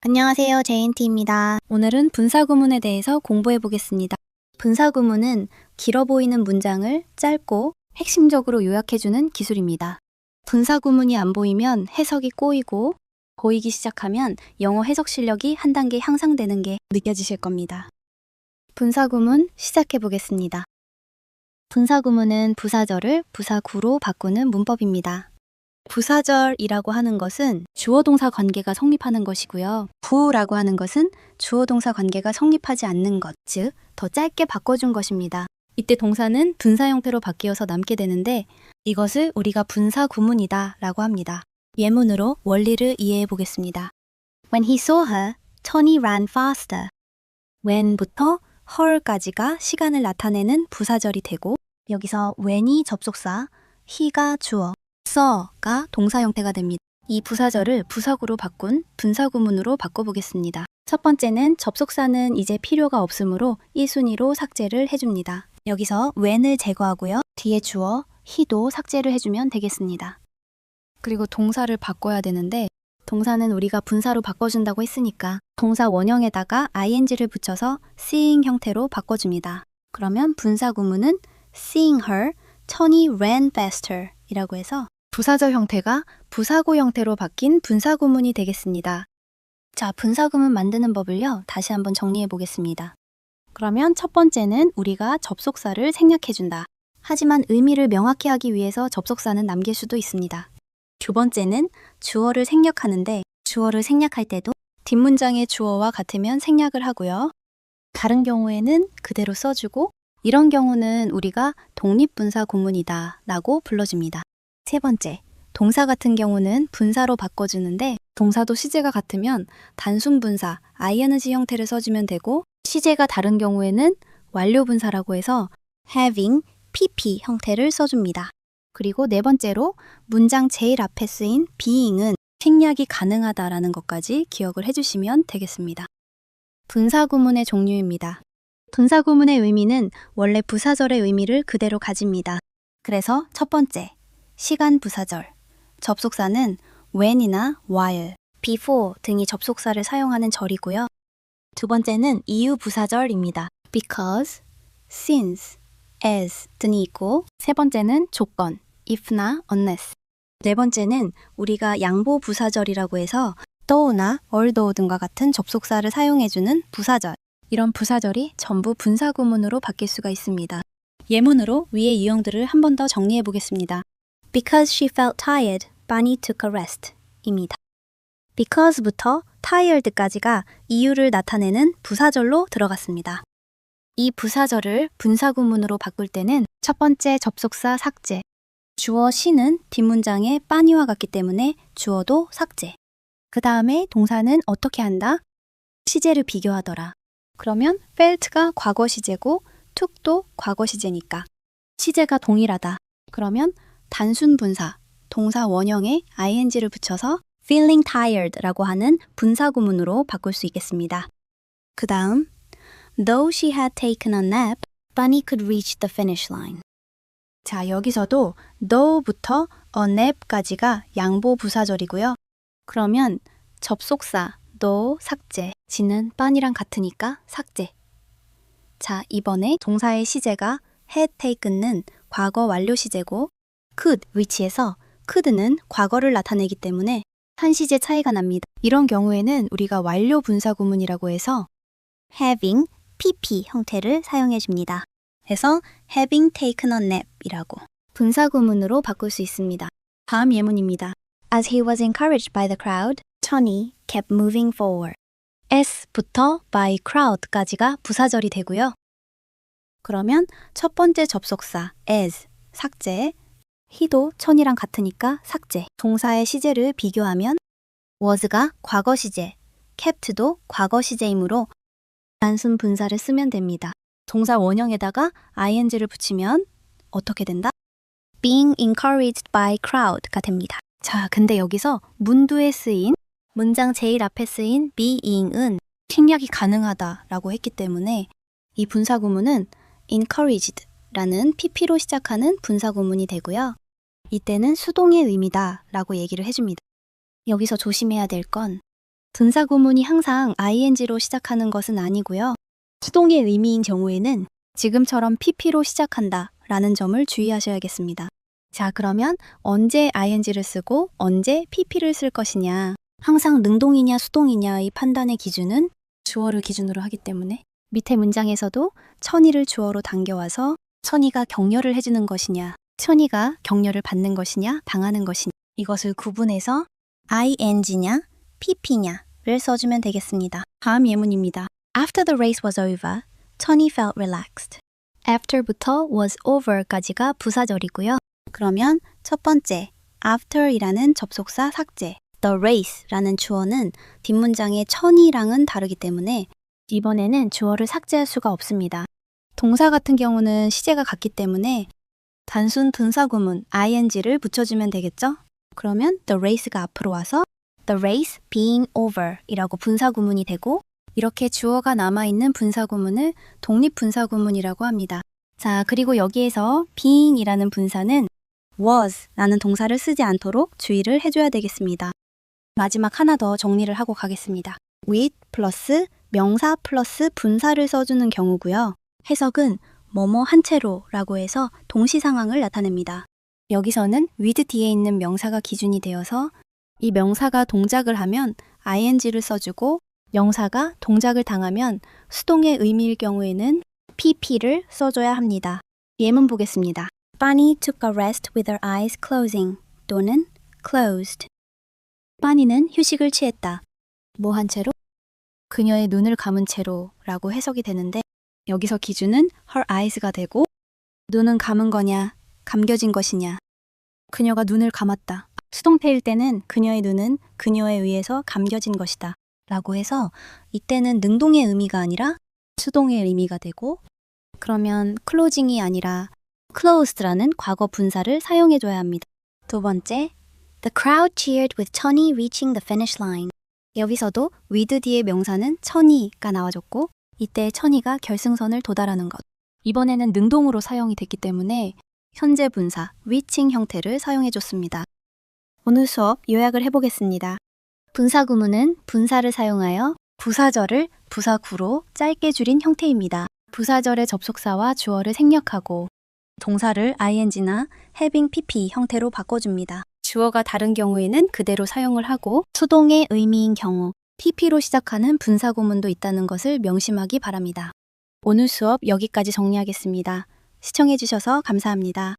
안녕하세요. JNT입니다. 오늘은 분사구문에 대해서 공부해 보겠습니다. 분사구문은 길어 보이는 문장을 짧고 핵심적으로 요약해주는 기술입니다. 분사구문이 안 보이면 해석이 꼬이고 보이기 시작하면 영어 해석 실력이 한 단계 향상되는 게 느껴지실 겁니다. 분사구문 시작해 보겠습니다. 분사구문은 부사절을 부사구로 바꾸는 문법입니다. 부사절이라고 하는 것은 주어동사 관계가 성립하는 것이고요. 부라고 하는 것은 주어동사 관계가 성립하지 않는 것, 즉 더 짧게 바꿔준 것입니다. 이때 동사는 분사 형태로 바뀌어서 남게 되는데 이것을 우리가 분사구문이다 라고 합니다. 예문으로 원리를 이해해 보겠습니다. When he saw her, Tony ran faster. when부터 her까지가 시간을 나타내는 부사절이 되고 여기서 when이 접속사, he가 주어, saw가 동사 형태가 됩니다. 이 부사절을 부사구로 바꾼 분사구문으로 바꿔보겠습니다. 첫 번째는 접속사는 이제 필요가 없으므로 1순위로 삭제를 해줍니다. 여기서 when을 제거하고요. 뒤에 주어, he도 삭제를 해주면 되겠습니다. 그리고 동사를 바꿔야 되는데 동사는 우리가 분사로 바꿔준다고 했으니까 동사 원형에다가 ing를 붙여서 seeing 형태로 바꿔줍니다. 그러면 분사구문은 seeing her, Tony ran faster 이라고 해서 부사절 형태가 부사구 형태로 바뀐 분사구문이 되겠습니다. 자, 분사구문 만드는 법을요. 다시 한번 정리해 보겠습니다. 그러면 첫 번째는 우리가 접속사를 생략해준다. 하지만 의미를 명확히 하기 위해서 접속사는 남길 수도 있습니다. 두 번째는 주어를 생략하는데 주어를 생략할 때도 뒷문장의 주어와 같으면 생략을 하고요. 다른 경우에는 그대로 써주고 이런 경우는 우리가 독립분사구문이다 라고 불러줍니다. 세 번째, 동사 같은 경우는 분사로 바꿔주는데 동사도 시제가 같으면 단순 분사, ing 형태를 써주면 되고 시제가 다른 경우에는 완료 분사라고 해서 having, pp 형태를 써줍니다. 그리고 네 번째로 문장 제일 앞에 쓰인 being은 생략이 가능하다라는 것까지 기억을 해주시면 되겠습니다. 분사구문의 종류입니다. 분사구문의 의미는 원래 부사절의 의미를 그대로 가집니다. 그래서 첫 번째, 시간 부사절. 접속사는 when이나 while, before 등이 접속사를 사용하는 절이고요. 두 번째는 이유 부사절입니다. because, since, as 등이 있고 세 번째는 조건, if나 unless. 네 번째는 우리가 양보 부사절이라고 해서 though나 although 등과 같은 접속사를 사용해주는 부사절. 이런 부사절이 전부 분사구문으로 바뀔 수가 있습니다. 예문으로 위의 유형들을 한 번 더 정리해 보겠습니다. Because she felt tired, Bunny took a rest 입니다. Because부터 tired까지가 이유를 나타내는 부사절로 들어갔습니다. 이 부사절을 분사구문으로 바꿀 때는 첫 번째 접속사 삭제, 주어 she는 뒷문장에 bunny와 같기 때문에 주어도 삭제. 그 다음에 동사는 어떻게 한다? 시제를 비교하더라. 그러면 felt가 과거 시제고 took도 과거 시제니까 시제가 동일하다. 그러면 단순 분사, 동사 원형에 ing를 붙여서 feeling tired라고 하는 분사구문으로 바꿀 수 있겠습니다. 그 다음, though she had taken a nap, Bunny could reach the finish line. 자, 여기서도 though부터 a nap까지가 양보 부사절이고요. 그러면 접속사 though 삭제, 지는 bunny랑 같으니까 삭제. 자, 이번에 동사의 시제가 had taken는 과거 완료 시제고 could reach에서 could는 과거를 나타내기 때문에 한 시제 차이가 납니다. 이런 경우에는 우리가 완료 분사구문이라고 해서 having, pp 형태를 사용해 줍니다. 해서 having taken a nap 이라고 분사구문으로 바꿀 수 있습니다. 다음 예문입니다. As he was encouraged by the crowd, Tony kept moving forward. S부터 by crowd까지가 부사절이 되고요. 그러면 첫 번째 접속사 as, 삭제, he도 천이랑 같으니까 삭제. 동사의 시제를 비교하면 was가 과거 시제, kept도 과거 시제이므로 단순 분사를 쓰면 됩니다. 동사 원형에다가 ing를 붙이면 어떻게 된다? being encouraged by crowd가 됩니다. 자, 근데 여기서 문두에 쓰인 문장 제일 앞에 쓰인 being은 생략이 가능하다라고 했기 때문에 이 분사구문은 encouraged라는 pp로 시작하는 분사구문이 되고요. 이때는 수동의 의미다라고 얘기를 해줍니다. 여기서 조심해야 될 건 분사구문이 항상 ing로 시작하는 것은 아니고요. 수동의 의미인 경우에는 지금처럼 pp로 시작한다 라는 점을 주의하셔야겠습니다. 자, 그러면 언제 ing를 쓰고 언제 pp를 쓸 것이냐. 항상 능동이냐 수동이냐의 판단의 기준은 주어를 기준으로 하기 때문에 밑에 문장에서도 천이를 주어로 당겨와서 천이가 격려를 해주는 것이냐, 천이가 격려를 받는 것이냐, 당하는 것이냐, 이것을 구분해서 ing냐, pp냐를 써주면 되겠습니다. 다음 예문입니다. After the race was over, 천이 felt relaxed. After부터 was over까지가 부사절이고요. 그러면 첫 번째, after이라는 접속사 삭제, the race라는 주어는 뒷문장의 천이랑은 다르기 때문에 이번에는 주어를 삭제할 수가 없습니다. 동사 같은 경우는 시제가 같기 때문에 단순 분사구문 ing를 붙여주면 되겠죠? 그러면 the race가 앞으로 와서 the race being over 이라고 분사구문이 되고 이렇게 주어가 남아있는 분사구문을 독립분사구문이라고 합니다. 자, 그리고 여기에서 being 이라는 분사는 was 라는 동사를 쓰지 않도록 주의를 해줘야 되겠습니다. 마지막 하나 더 정리를 하고 가겠습니다. with 플러스 명사 플러스 분사를 써주는 경우고요. 해석은 뭐뭐 한 채로 라고 해서 동시 상황을 나타냅니다. 여기서는 with 뒤에 있는 명사가 기준이 되어서 이 명사가 동작을 하면 ing를 써주고 명사가 동작을 당하면 수동의 의미일 경우에는 pp를 써줘야 합니다. 예문 보겠습니다. Bunny took a rest with her eyes closing 또는 closed. 빠니는 휴식을 취했다. 뭐 한 채로? 그녀의 눈을 감은 채로 라고 해석이 되는데 여기서 기준은 her eyes가 되고 눈은 감은 거냐, 감겨진 것이냐. 그녀가 눈을 감았다. 수동태일 때는 그녀의 눈은 그녀에 의해서 감겨진 것이다 라고 해서 이때는 능동의 의미가 아니라 수동의 의미가 되고 그러면 closing이 아니라 closed라는 과거 분사를 사용해줘야 합니다. 두 번째, The crowd cheered with Tony reaching the finish line. 여기서도 with 뒤의 명사는 천이가 나와줬고 이때 천이가 결승선을 도달하는 것. 이번에는 능동으로 사용이 됐기 때문에 현재 분사 reaching 형태를 사용해줬습니다. 오늘 수업 요약을 해보겠습니다. 분사구문은 분사를 사용하여 부사절을 부사구로 짧게 줄인 형태입니다. 부사절의 접속사와 주어를 생략하고 동사를 ing나 having pp 형태로 바꿔줍니다. 주어가 다른 경우에는 그대로 사용을 하고 수동의 의미인 경우 pp로 시작하는 분사구문도 있다는 것을 명심하기 바랍니다. 오늘 수업 여기까지 정리하겠습니다. 시청해주셔서 감사합니다.